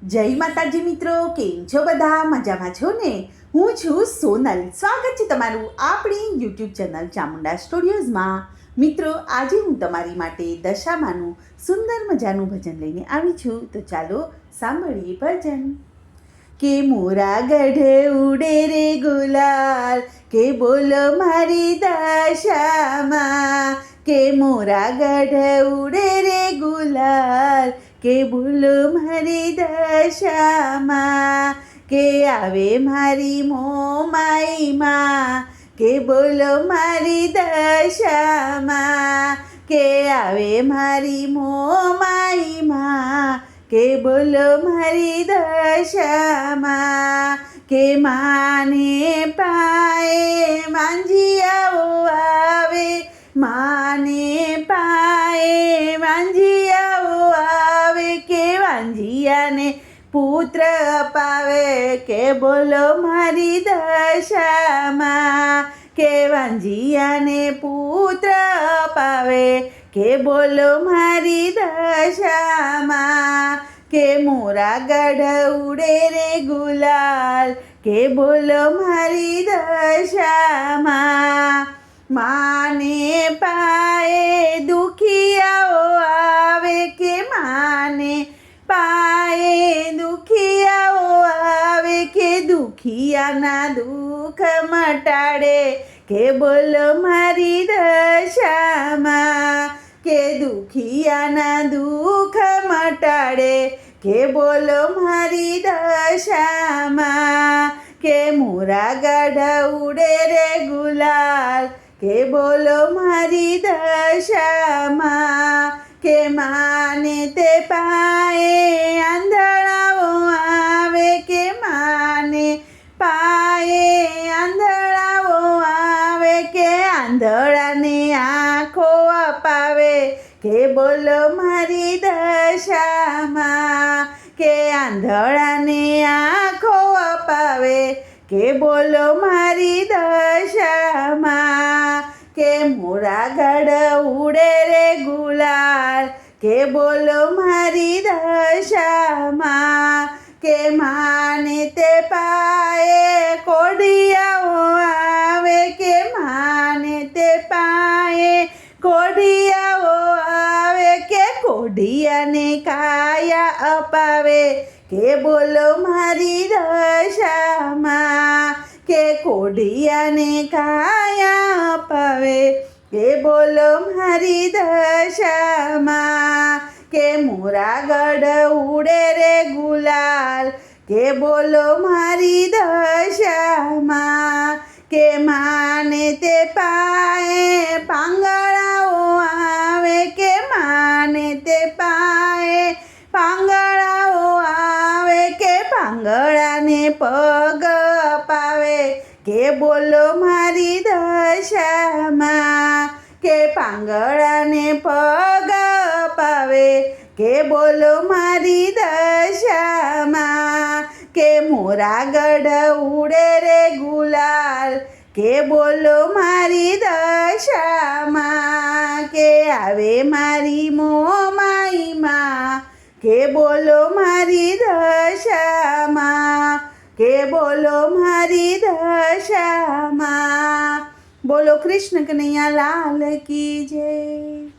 જય માતાજી મિત્રો, કેમ છો બધા? મજામાં છો ને? હું છું સોનલ. સ્વાગત છે તમારું આપણી યુટ્યુબ ચેનલ ચામુંડા સ્ટુડિયોઝમાં. મિત્રો, આજે હું તમારી માટે દશામાનું સુંદર મજાનું ભજન લઈને આવી છું. તો ચાલો સાંભળીએ ભજન. કે મોરા ગઢે ઉડે રે ગુલાલ, કે બોલો મારી દશામાં. કે મોરા ગઢે ઉડે રે ગુલાલ, કે બોલો મારી દશામાં. કે આવે મારી મોમાઈમાં, કે બોલો મારી દશામાં. કે આવે મારી મોમાઈમાં, કે બોલો મારી દશામાં. કે માને પાએ વાંજિયાઓ આવે, માને પાએ વાંજિયાઓ આવે. કે વાંજિયાને પુત્ર અપાવે, કે બોલો મારી દશામાં. કે વાંજિયાને પુત્ર અપાવે, કે બોલો મારી દશામાં. કે મોરા ગઢ ઉડે રે ગુલાલ, કે બોલો મારી દશામાં. માને પાએ દુખિયાઓ આવે, કે માને પાએ દુખિયાઓ આવે. કે દુખિયાના દુઃખ મટાડે, કે બોલો મારી દશામાં. કે દુખિયાના દુઃખ મટાડે, કે બોલો મારી દશામાં. કે મોરા ગઢ ઉડે રે ગુલાલ, કે બોલો મારી દશામાં. કે માને તે પાએ આંધળાઓ આવે, કે માને પાએ આંધળાઓ આવે. કે આંધળાને આંખો અપાવે, કે બોલો મારી દશામાં. કે આંધળાને આંખો અપાવે, કે બોલો મારી દશામાં. કે મોરા ગઢ ઉડે રે ગુલાલ, કે બોલો મારી દશામાં. કે માને તે પાએ કોઢિયાઓ આવે, કે માને તે પાએ કોઢિયાઓ આવે. કે કોઢિયાને કાયા અપાવે, કે બોલો મારી દશામાં. કે કોઢિયાને કાયા અપાવે, કે બોલો મારી દશામાં. કે મોરા ગઢ ઉડે રે ગુલાલ, કે બોલો મારી દશામાં. કે માને તે પાએ પાંગળાઓ આવે, કે માને તે પાએ પાંગળાઓ આવે. કે પાંગળાને પગ અપાવે, કે બોલો મારી દશામાં. કે પાંગળાને પગ અપાવે, કે બોલો મારી દશામાં. કે મોરા ગઢ ઉડે રે ગુલાલ, કે બોલો મારી દશામાં. કે આવે મારી મોમાઈમાં, કે બોલો મારી દશામાં. કે બોલો મારી દશામાં. બોલો કૃષ્ણ કનૈયા લાલ કી જય.